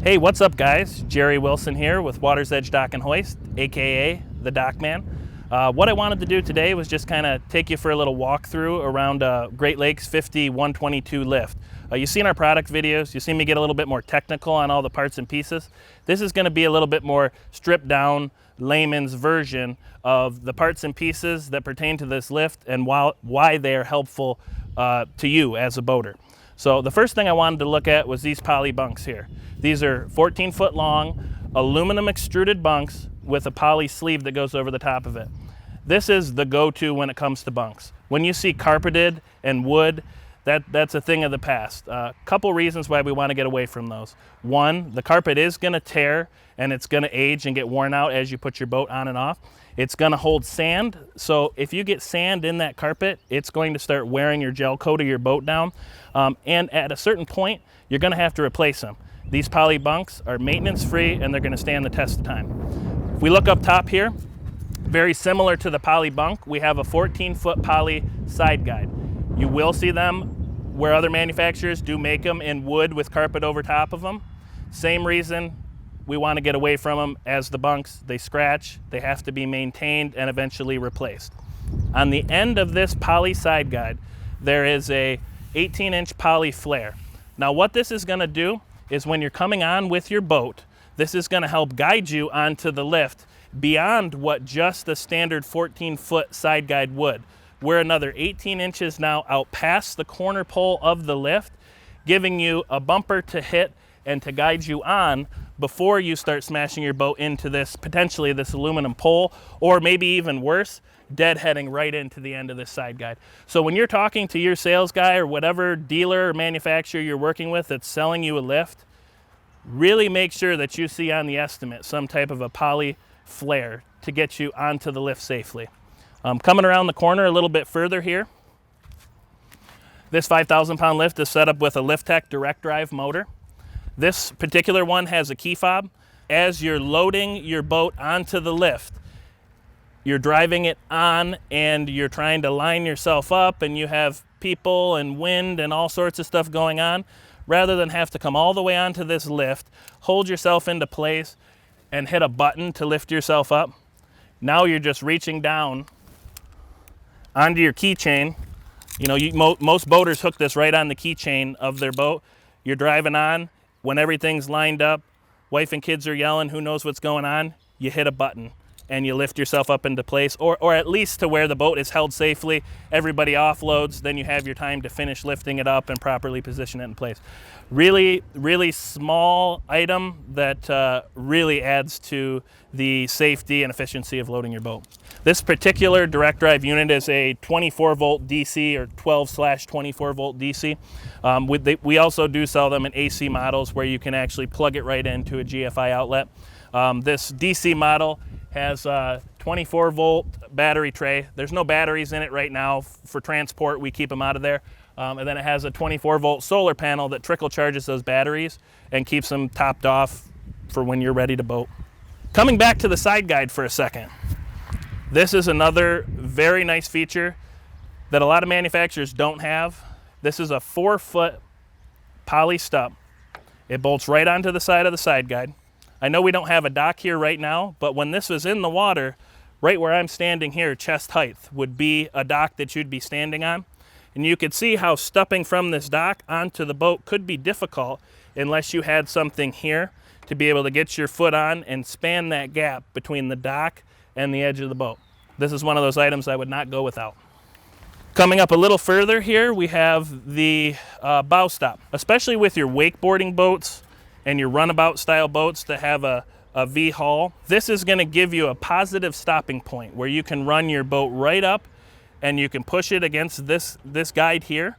Hey, what's up guys? Jerry Wilson here with Water's Edge Dock and Hoist, aka the Dockman. What I wanted to do today was just kind of take you for a little walkthrough around Great Lakes 50-122 lift. You've seen our product videos, you've seen me get a little bit more technical on all the parts and pieces. This is going to be a little bit more stripped down, layman's version of the parts and pieces that pertain to this lift and why they are helpful to you as a boater. So the first thing I wanted to look at was these poly bunks here. These are 14-foot long aluminum extruded bunks with a poly sleeve that goes over the top of it. This is the go-to when it comes to bunks. When you see carpeted and wood, that's a thing of the past. Couple reasons why we want to get away from those. One, the carpet is going to tear and it's going to age and get worn out as you put your boat on and off. It's going to hold sand, so if you get sand in that carpet, it's going to start wearing your gel coat of your boat down. And at a certain point, you're going to have to replace them. These poly bunks are maintenance free and they're going to stand the test of time. If we look up top here, very similar to the poly bunk, we have a 14-foot poly side guide. You will see them where other manufacturers do make them in wood with carpet over top of them. Same reason we want to get away from them as the bunks. They scratch, they have to be maintained and eventually replaced. On the end of this poly side guide, there is a 18-inch poly flare. Now what this is going to do is when you're coming on with your boat, this is going to help guide you onto the lift beyond what just the standard 14-foot side guide would. We're another 18 inches now out past the corner pole of the lift, giving you a bumper to hit and to guide you on before you start smashing your boat into this, potentially this aluminum pole, or maybe even worse, deadheading right into the end of this side guide. So when you're talking to your sales guy or whatever dealer or manufacturer you're working with that's selling you a lift, really make sure that you see on the estimate some type of a poly flare to get you onto the lift safely. Coming around the corner a little bit further here, this 5,000-pound lift is set up with a LiftTech direct drive motor. This particular one has a key fob. As you're loading your boat onto the lift, you're driving it on and you're trying to line yourself up and you have people and wind and all sorts of stuff going on. Rather than have to come all the way onto this lift, hold yourself into place and hit a button to lift yourself up. Now you're just reaching down onto your keychain. You know, most boaters hook this right on the keychain of their boat. You're driving on. When everything's lined up, wife and kids are yelling, who knows what's going on, you hit a button and you lift yourself up into place, or at least to where the boat is held safely. Everybody offloads, then you have your time to finish lifting it up and properly position it in place. Really, really small item that really adds to the safety and efficiency of loading your boat. This particular direct drive unit is a 24-volt DC or 12/24-volt DC. We also do sell them in AC models where you can actually plug it right into a GFI outlet. This DC model has a 24-volt battery tray. There's no batteries in it right now. For transport, we keep them out of there. And then it has a 24-volt solar panel that trickle charges those batteries and keeps them topped off for when you're ready to boat. Coming back to the side guide for a second. This is another very nice feature that a lot of manufacturers don't have. This is a 4-foot poly stub. It bolts right onto the side of the side guide. I know we don't have a dock here right now, but when this was in the water, right where I'm standing here, chest height, would be a dock that you'd be standing on. And you could see how stepping from this dock onto the boat could be difficult unless you had something here to be able to get your foot on and span that gap between the dock and the edge of the boat. This is one of those items I would not go without. Coming up a little further here, we have the bow stop. Especially with your wakeboarding boats and your runabout style boats that have a V-hull, this is going to give you a positive stopping point where you can run your boat right up and you can push it against this guide here,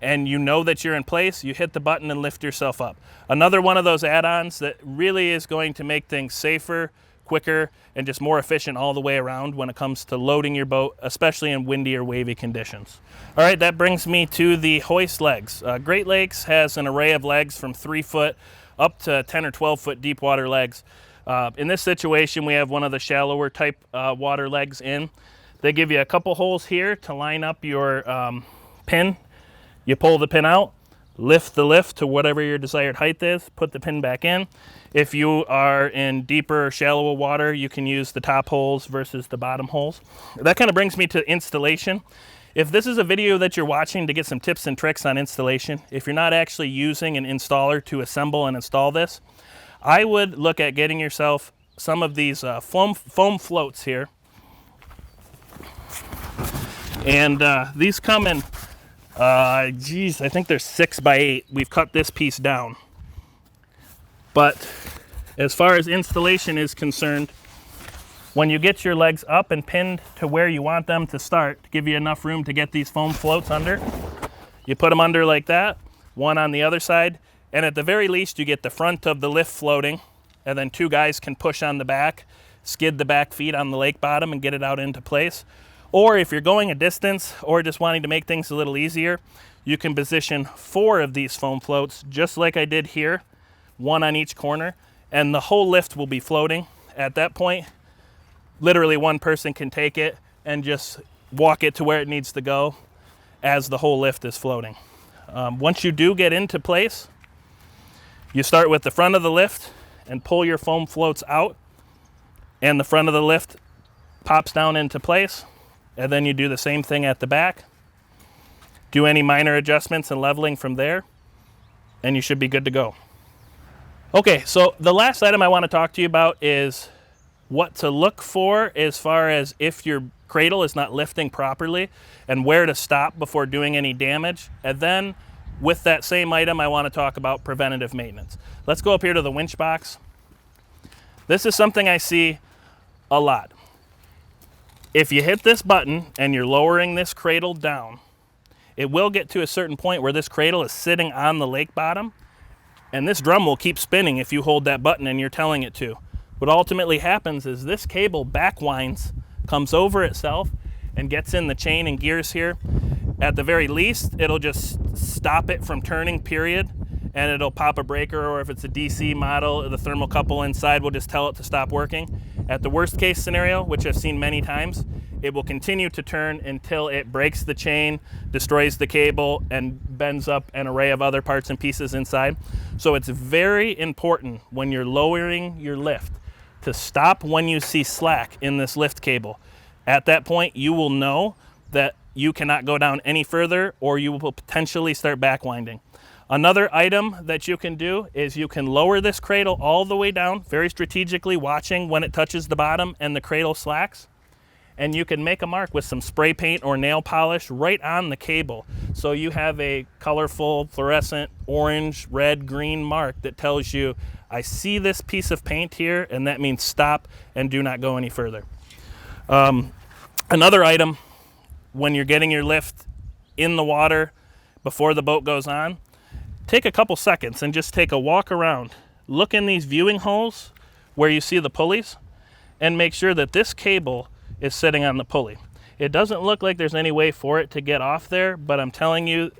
and you know that you're in place. You hit the button and lift yourself up. Another one of those add-ons that really is going to make things safer, quicker, and just more efficient all the way around when it comes to loading your boat, especially in windy or wavy conditions. All right, that brings me to the Hoist Legs. Great Lakes has an array of legs from 3-foot up to 10 or 12-foot deep water legs. In this situation, we have one of the shallower type water legs in. They give you a couple holes here to line up your pin. You pull the pin out, lift the lift to whatever your desired height is, put the pin back in. If you are in deeper, shallower water, you can use the top holes versus the bottom holes. That kind of brings me to installation. If this is a video that you're watching to get some tips and tricks on installation, if you're not actually using an installer to assemble and install this, I would look at getting yourself some of these foam floats here. And these come in, I think they're 6 by 8. We've cut this piece down. But as far as installation is concerned, when you get your legs up and pinned to where you want them to start, to give you enough room to get these foam floats under, you put them under like that, one on the other side, and at the very least you get the front of the lift floating, and then 2 guys can push on the back, skid the back feet on the lake bottom and get it out into place. Or if you're going a distance or just wanting to make things a little easier, you can position 4 of these foam floats, just like I did here, 1 on each corner, and the whole lift will be floating. At that point, literally one person can take it and just walk it to where it needs to go as the whole lift is floating. Once you do get into place, you start with the front of the lift and pull your foam floats out, and the front of the lift pops down into place, and then you do the same thing at the back. Do any minor adjustments and leveling from there, and you should be good to go. Okay, so the last item I want to talk to you about is what to look for as far as if your cradle is not lifting properly and where to stop before doing any damage. And then with that same item, I want to talk about preventative maintenance. Let's go up here to the winch box. This is something I see a lot. If you hit this button and you're lowering this cradle down, it will get to a certain point where this cradle is sitting on the lake bottom, and this drum will keep spinning if you hold that button and you're telling it to. What ultimately happens is this cable backwinds, comes over itself, and gets in the chain and gears here. At the very least, it'll just stop it from turning, period, and it'll pop a breaker, or if it's a DC model, the thermocouple inside will just tell it to stop working. At the worst case scenario, which I've seen many times, it will continue to turn until it breaks the chain, destroys the cable, and bends up an array of other parts and pieces inside. So it's very important when you're lowering your lift to stop when you see slack in this lift cable. At that point, you will know that you cannot go down any further, or you will potentially start backwinding. Another item that you can do is you can lower this cradle all the way down, very strategically watching when it touches the bottom and the cradle slacks. And you can make a mark with some spray paint or nail polish right on the cable. So you have a colorful, fluorescent, orange, red, green mark that tells you, I see this piece of paint here, and that means stop and do not go any further. Another item, when you're getting your lift in the water before the boat goes on, take a couple seconds and just take a walk around. Look in these viewing holes where you see the pulleys, and make sure that this cable is sitting on the pulley. It doesn't look like there's any way for it to get off there, but I'm telling you,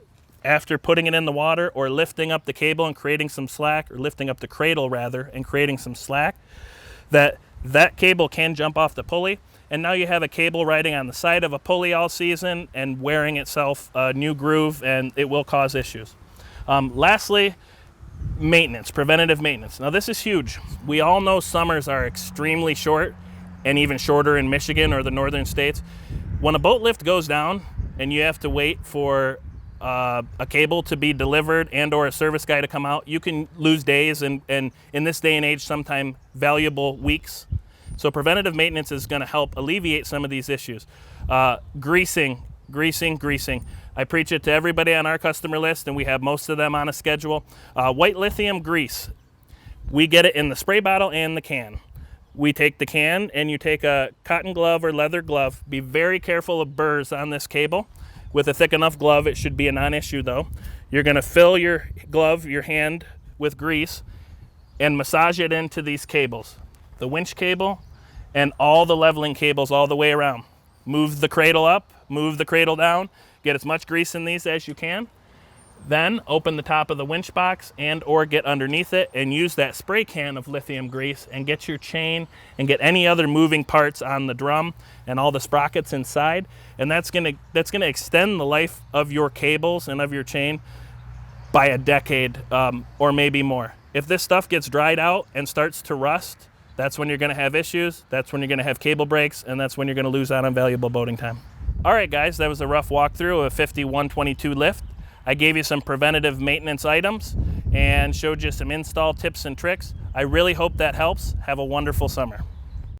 after putting it in the water or lifting up the cable and creating some slack, or lifting up the cradle rather and creating some slack, that cable can jump off the pulley, and now you have a cable riding on the side of a pulley all season and wearing itself a new groove, and it will cause issues. Lastly, maintenance, preventative maintenance. Now this is huge. We all know summers are extremely short, and even shorter in Michigan or the northern states. When a boat lift goes down and you have to wait for a cable to be delivered and or a service guy to come out, you can lose days, and in this day and age, sometimes valuable weeks. So preventative maintenance is gonna help alleviate some of these issues. Greasing. I preach it to everybody on our customer list, and we have most of them on a schedule. White lithium grease. We get it in the spray bottle and the can. We take the can, and you take a cotton glove or leather glove. Be very careful of burrs on this cable. With a thick enough glove, it should be a non-issue though. You're gonna fill your glove, your hand, with grease and massage it into these cables. The winch cable and all the leveling cables all the way around. Move the cradle up, move the cradle down, get as much grease in these as you can. Then open the top of the winch box and or get underneath it and use that spray can of lithium grease and get your chain and get any other moving parts on the drum and all the sprockets inside. And that's gonna extend the life of your cables and of your chain by a decade or maybe more. If this stuff gets dried out and starts to rust, that's when you're gonna have issues, that's when you're gonna have cable breaks, and that's when you're gonna lose out on valuable boating time. All right guys, that was a rough walkthrough of a 50-122 lift. I gave you some preventative maintenance items and showed you some install tips and tricks. I really hope that helps. Have a wonderful summer.